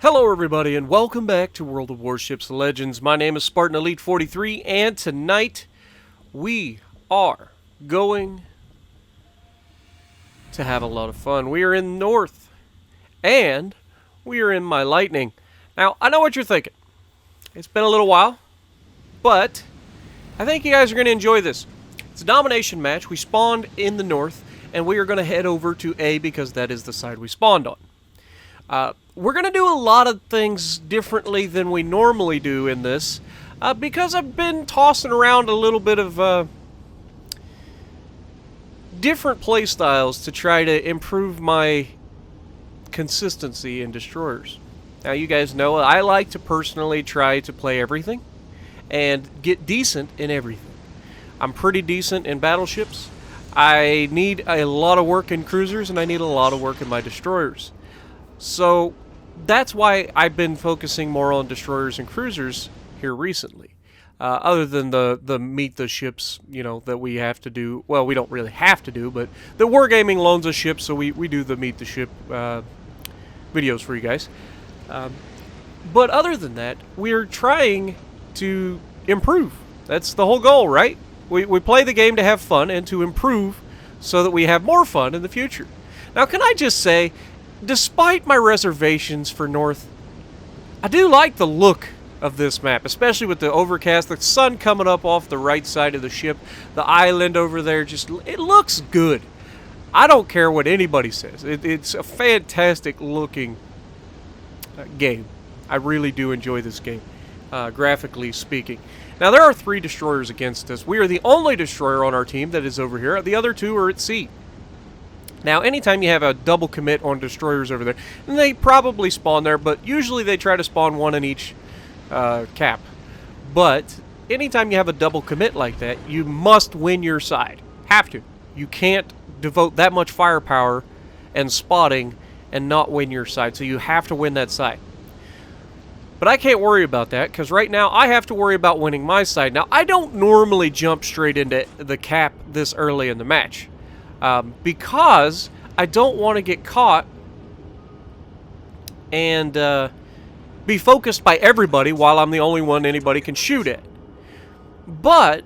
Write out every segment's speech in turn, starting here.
Hello everybody and welcome back to World of Warships Legends. My name is Spartan Elite 43 and tonight we are going to have a lot of fun. We are in North and we are in my Lightning. Now, I know what you're thinking. It's been a little while, but I think you guys are going to enjoy this. It's a domination match. We spawned in the North and we are going to head over to A because that is the side we spawned on. We're going to do a lot of things differently than we normally do in this, because I've been tossing around a little bit of different play styles to try to improve my consistency in destroyers. Now, you guys know I like to personally try to play everything and get decent in everything. I'm pretty decent in battleships. I need a lot of work in cruisers, and I need a lot of work in my destroyers. So that's why I've been focusing more on destroyers and cruisers here recently. Other than the meet the ships, you know, that we have to do. Well, we don't really have to do, but the Wargaming loans us ships, so we do the meet the ship videos for you guys. But other than that, we're trying to improve. That's the whole goal, right? We play the game to have fun and to improve so that we have more fun in the future. Now, can I just say, despite my reservations for North, I do like the look of this map, especially with the overcast, the sun coming up off the right side of the ship, the island over there, it looks good. I don't care what anybody says. It's a fantastic looking game. I really do enjoy this game, graphically speaking. Now, there are 3 destroyers against us. We are the only destroyer on our team that is over here. The other 2 are at sea. Now, anytime you have a double commit on destroyers over there, and they probably spawn there, but usually they try to spawn one in each cap. But anytime you have a double commit like that, you must win your side. Have to. You can't devote that much firepower and spotting and not win your side, so you have to win that side. But I can't worry about that, because right now I have to worry about winning my side. Now, I don't normally jump straight into the cap this early in the match. Because I don't want to get caught and be focused by everybody while I'm the only one anybody can shoot at. But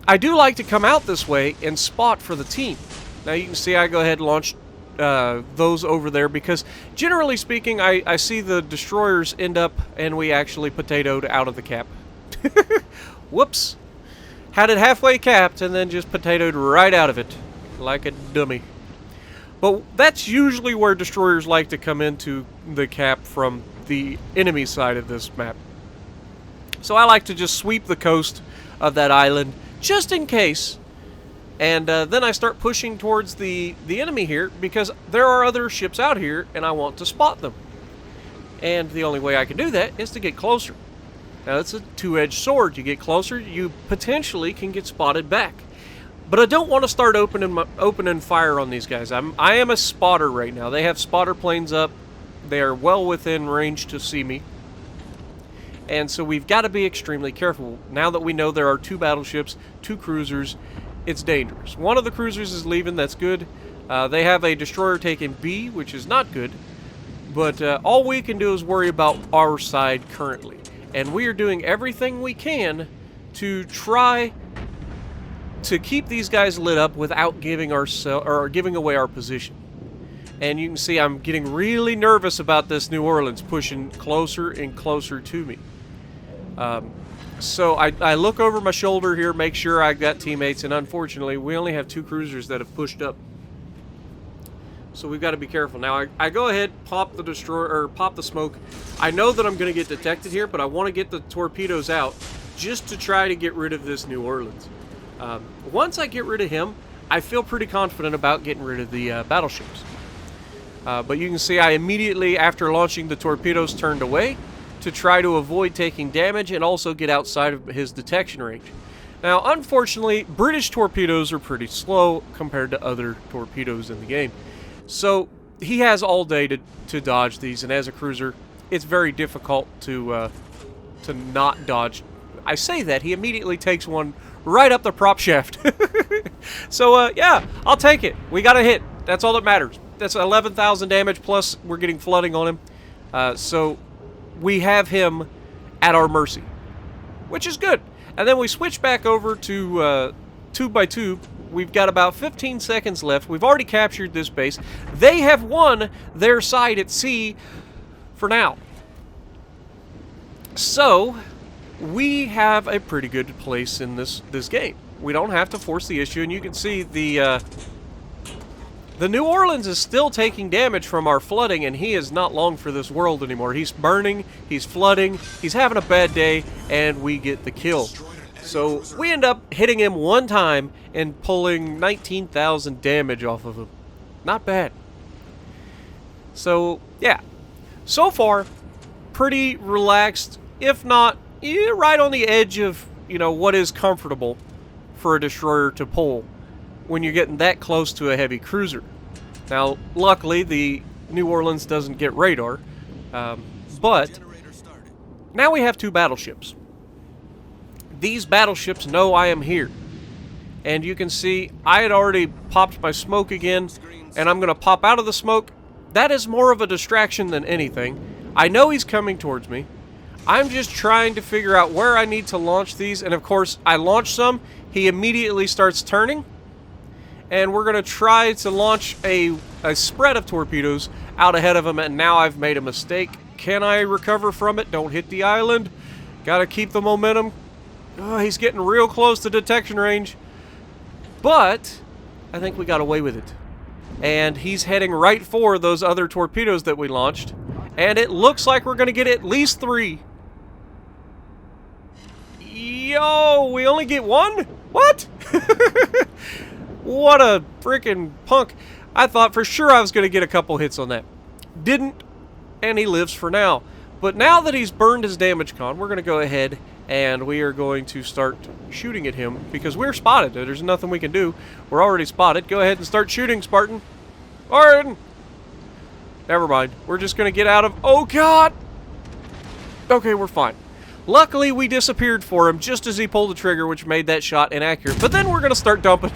I do like to come out this way and spot for the team. Now you can see I go ahead and launch those over there because generally speaking I see the destroyers end up and we actually potatoed out of the cap. Whoops. Had it halfway capped and then just potatoed right out of it. Like a dummy. But that's usually where destroyers like to come into the cap from the enemy side of this map. So I like to just sweep the coast of that island just in case. And then I start pushing towards the enemy here because there are other ships out here and I want to spot them. And the only way I can do that is to get closer. Now it's a two-edged sword. You get closer, you potentially can get spotted back. But I don't want to start opening fire on these guys. I am a spotter right now. They have spotter planes up. They are well within range to see me. And so we've got to be extremely careful. Now that we know there are 2 battleships, 2 cruisers, it's dangerous. One of the cruisers is leaving. That's good. They have a destroyer taking B, which is not good. But all we can do is worry about our side currently. And we are doing everything we can to try to keep these guys lit up without giving away our position. And you can see I'm getting really nervous about this New Orleans pushing closer and closer to me. So I look over my shoulder here, make sure I got teammates, and unfortunately we only have 2 cruisers that have pushed up. So we've got to be careful. Now I go ahead, pop the destroyer or pop the smoke. I know that I'm going to get detected here, but I want to get the torpedoes out just to try to get rid of this New Orleans. Once I get rid of him, I feel pretty confident about getting rid of the battleships. But you can see I immediately, after launching the torpedoes, turned away to try to avoid taking damage and also get outside of his detection range. Now, unfortunately, British torpedoes are pretty slow compared to other torpedoes in the game. So he has all day to dodge these, and as a cruiser, it's very difficult to not dodge. I say that, he immediately takes one right up the prop shaft. So, yeah, I'll take it. We got a hit. That's all that matters. That's 11,000 damage, plus we're getting flooding on him. So we have him at our mercy, which is good. And then we switch back over to tube by tube. We've got about 15 seconds left. We've already captured this base. They have won their side at sea for now. So we have a pretty good place in this game. We don't have to force the issue, and you can see the New Orleans is still taking damage from our flooding, and he is not long for this world anymore. He's burning, he's flooding, he's having a bad day, and we get the kill. So we end up hitting him one time and pulling 19,000 damage off of him. Not bad. So, yeah. So far, pretty relaxed, if not right on the edge of, what is comfortable for a destroyer to pull when you're getting that close to a heavy cruiser. Now, luckily, the New Orleans doesn't get radar, but now we have 2 battleships. These battleships know I am here. And you can see I had already popped my smoke again, and I'm going to pop out of the smoke. That is more of a distraction than anything. I know he's coming towards me. I'm just trying to figure out where I need to launch these, and of course, I launch some. He immediately starts turning, and we're going to try to launch a spread of torpedoes out ahead of him, and now I've made a mistake. Can I recover from it? Don't hit the island. Got to keep the momentum. Oh, he's getting real close to detection range. But I think we got away with it. And he's heading right for those other torpedoes that we launched. And it looks like we're going to get at least 3. Yo, we only get 1? What? What a freaking punk. I thought for sure I was going to get a couple hits on that. Didn't. And he lives for now. But now that he's burned his damage con, we're going to go ahead and we are going to start shooting at him because we're spotted. There's nothing we can do. We're already spotted. Go ahead and start shooting, Spartan. Spartan! Never mind. We're just going to get out of... Oh, God! Okay, we're fine. Luckily, we disappeared for him just as he pulled the trigger, which made that shot inaccurate. But then we're going to start dumping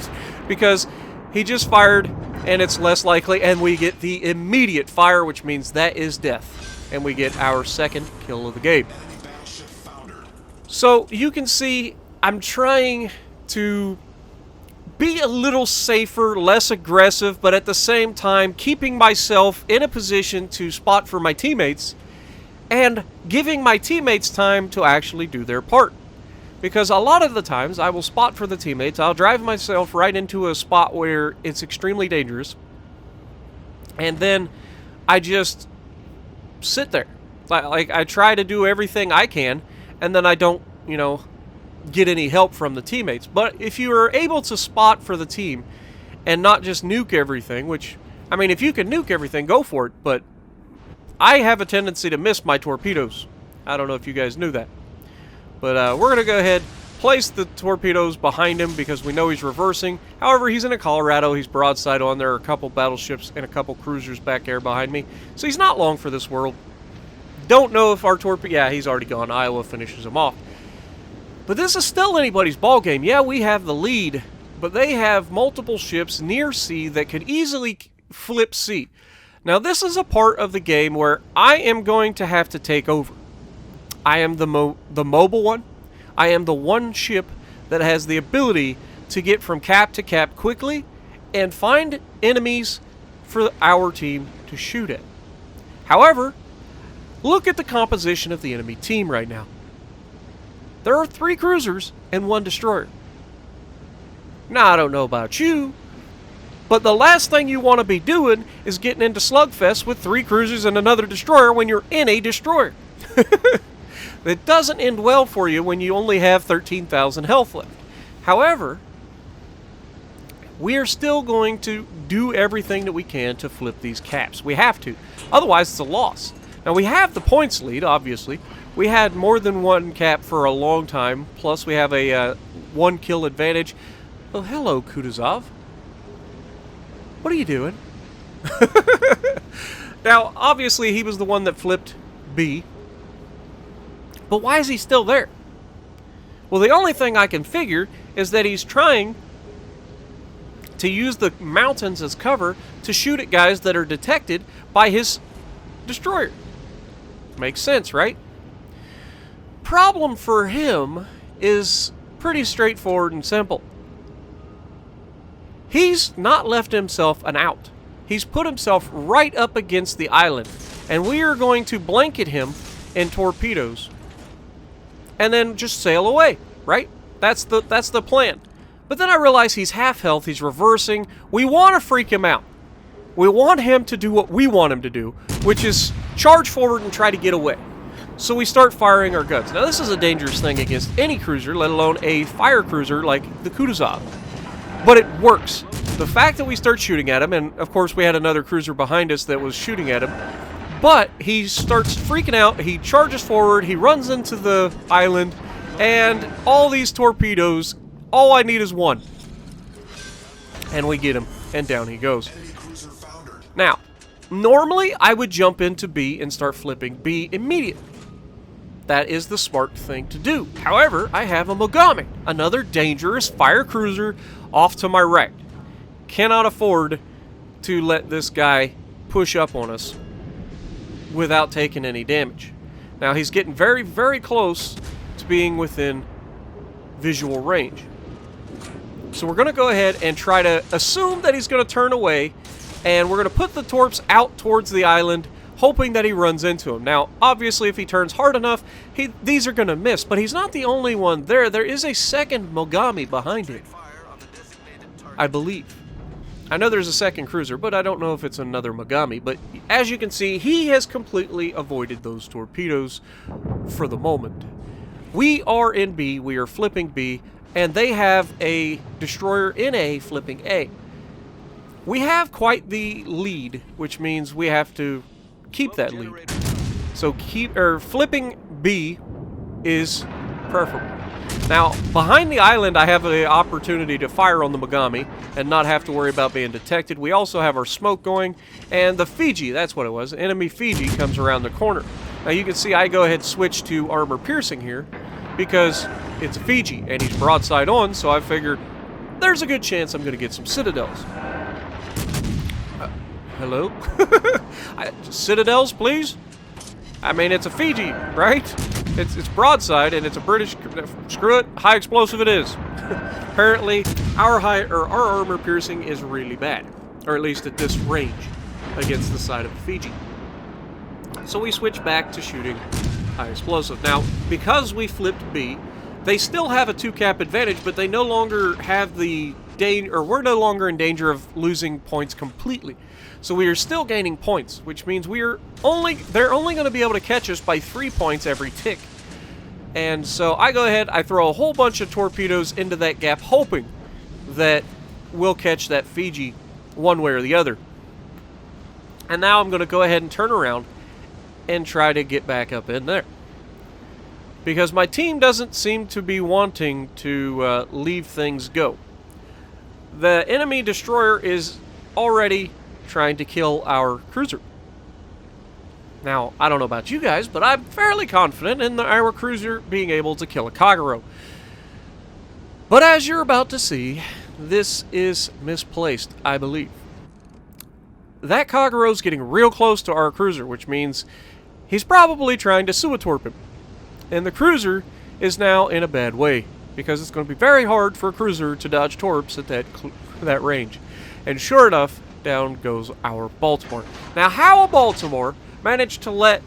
because he just fired, and it's less likely, and we get the immediate fire, which means that is death. And we get our second kill of the game. So, you can see I'm trying to be a little safer, less aggressive, but at the same time keeping myself in a position to spot for my teammates and giving my teammates time to actually do their part. Because a lot of the times I will spot for the teammates, I'll drive myself right into a spot where it's extremely dangerous, and then I just sit there. Like I try to do everything I can, and then I don't, get any help from the teammates. But if you are able to spot for the team and not just nuke everything, which, I mean, if you can nuke everything, go for it, but I have a tendency to miss my torpedoes. I don't know if you guys knew that. But we're going to go ahead, place the torpedoes behind him because we know he's reversing. However, he's in a Colorado, he's broadside on. There are a couple battleships and a couple cruisers back there behind me. So he's not long for this world. Don't know if our torpedo... Yeah, he's already gone. Iowa finishes him off. But this is still anybody's ballgame. Yeah, we have the lead, but they have multiple ships near sea that could easily flip sea. Now, this is a part of the game where I am going to have to take over. I am the mobile one. I am the one ship that has the ability to get from cap to cap quickly and find enemies for our team to shoot at. However, look at the composition of the enemy team right now. There are 3 cruisers and 1 destroyer. Now, I don't know about you, but the last thing you want to be doing is getting into slugfest with 3 cruisers and another destroyer when you're in a destroyer. It doesn't end well for you when you only have 13,000 health left. However, we are still going to do everything that we can to flip these caps. We have to. Otherwise, it's a loss. Now, we have the points lead, obviously. We had more than 1 cap for a long time. Plus, we have a 1 kill advantage. Oh, hello, Kutuzov. What are you doing? Now, obviously, he was the one that flipped B. But why is he still there? Well, the only thing I can figure is that he's trying to use the mountains as cover to shoot at guys that are detected by his destroyer. Makes sense, right? Problem for him is pretty straightforward and simple. He's not left himself an out. He's put himself right up against the island, and we are going to blanket him in torpedoes and then just sail away, right? That's the plan. But then I realize he's half health, he's reversing. We want to freak him out. We want him to do what we want him to do, which is charge forward and try to get away. So we start firing our guns. Now this is a dangerous thing against any cruiser, let alone a fire cruiser like the Kutuzov. But it works. The fact that we start shooting at him, and of course we had another cruiser behind us that was shooting at him, but he starts freaking out, he charges forward, he runs into the island, and all these torpedoes, all I need is one. And we get him, and down he goes. Now, normally I would jump into B and start flipping B immediately. That is the smart thing to do. However, I have a Mogami, another dangerous fire cruiser off to my right. Cannot afford to let this guy push up on us without taking any damage. Now, he's getting very, very close to being within visual range. So we're going to go ahead and try to assume that he's going to turn away, and we're going to put the torps out towards the island, hoping that he runs into him. Now, obviously, if he turns hard enough, these are going to miss, but he's not the only one there. There is a second Mogami behind him, I believe. I know there's a second cruiser, but I don't know if it's another Mogami. But as you can see, he has completely avoided those torpedoes for the moment. We are in B, we are flipping B, and they have a destroyer in A flipping A. We have quite the lead, which means we have to keep that lead. So flipping B is preferable. Now, behind the island, I have the opportunity to fire on the Mogami and not have to worry about being detected. We also have our smoke going, and the Fiji, that's what it was, enemy Fiji comes around the corner. Now, you can see I go ahead and switch to armor piercing here because it's a Fiji, and he's broadside on, so I figure there's a good chance I'm going to get some citadels. Hello? Citadels, please? I mean, it's a Fiji, right? It's broadside, and it's a British... Screw it, high explosive it is. Apparently, our armor piercing is really bad. Or at least at this range, against the side of the Fiji. So we switch back to shooting high explosive. Now, because we flipped B, they still have a 2-cap advantage, but they no longer have the danger... Or we're no longer in danger of losing points completely. So we are still gaining points, which means they're only going to be able to catch us by 3 points every tick. And so I go ahead, I throw a whole bunch of torpedoes into that gap, hoping that we'll catch that Fiji one way or the other. And now I'm going to go ahead and turn around and try to get back up in there. Because my team doesn't seem to be wanting to leave things go. The enemy destroyer is already trying to kill our cruiser. Now, I don't know about you guys, but I'm fairly confident in our cruiser being able to kill a Kagero. But as you're about to see, this is misplaced, I believe. That Kagero's getting real close to our cruiser, which means he's probably trying to Suatorp him. And the cruiser is now in a bad way, because it's going to be very hard for a cruiser to dodge torps at that range. And sure enough, down goes our Baltimore. Now, how a Baltimore managed to let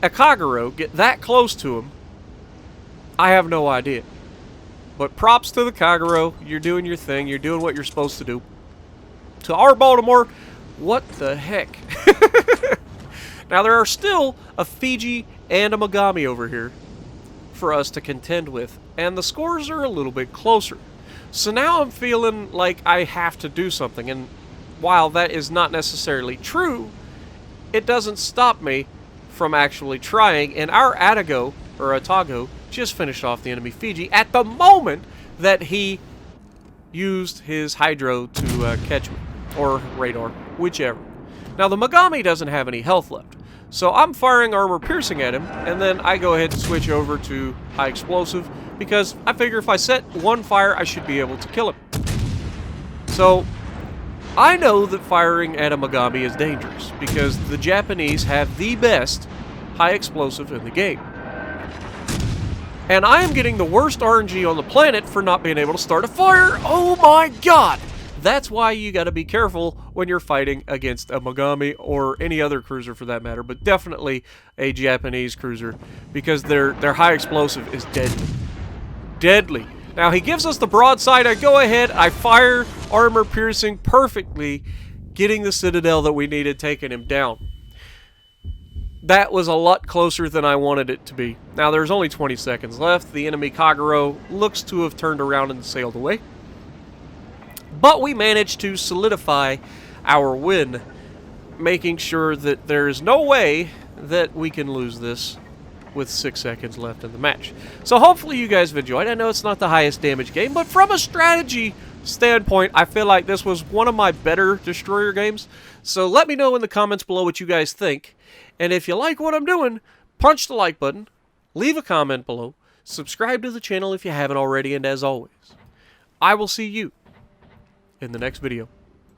a Kagero get that close to him, I have no idea. But props to the Kagero. You're doing your thing. You're doing what you're supposed to do. To our Baltimore, what the heck? Now, there are still a Fiji and a Mogami over here for us to contend with, and the scores are a little bit closer. So now I'm feeling like I have to do something, and while that is not necessarily true, it doesn't stop me from actually trying, and our Atago, or Atago, just finished off the enemy Fiji at the moment that he used his hydro to catch me, or radar, whichever. Now, the Mogami doesn't have any health left, so I'm firing armor piercing at him, and then I go ahead and switch over to high explosive, because I figure if I set one fire, I should be able to kill him. So I know that firing at a Mogami is dangerous, because the Japanese have the best high explosive in the game. And I am getting the worst RNG on the planet for not being able to start a fire. Oh my god! That's why you gotta be careful when you're fighting against a Mogami or any other cruiser for that matter, but definitely a Japanese cruiser, because their high explosive is deadly. Deadly. Now he gives us the broadside. I go ahead, I fire armor piercing perfectly, getting the citadel that we needed, taking him down. That was a lot closer than I wanted it to be. Now there's only 20 seconds left. The enemy Kagero looks to have turned around and sailed away. But we managed to solidify our win, making sure that there is no way that we can lose this with 6 seconds left in the match. So hopefully you guys have enjoyed. I know it's not the highest damage game, but from a strategy standpoint, I feel like this was one of my better destroyer games. So let me know in the comments below what you guys think. And if you like what I'm doing, punch the like button, leave a comment below, subscribe to the channel if you haven't already, and as always, I will see you in the next video.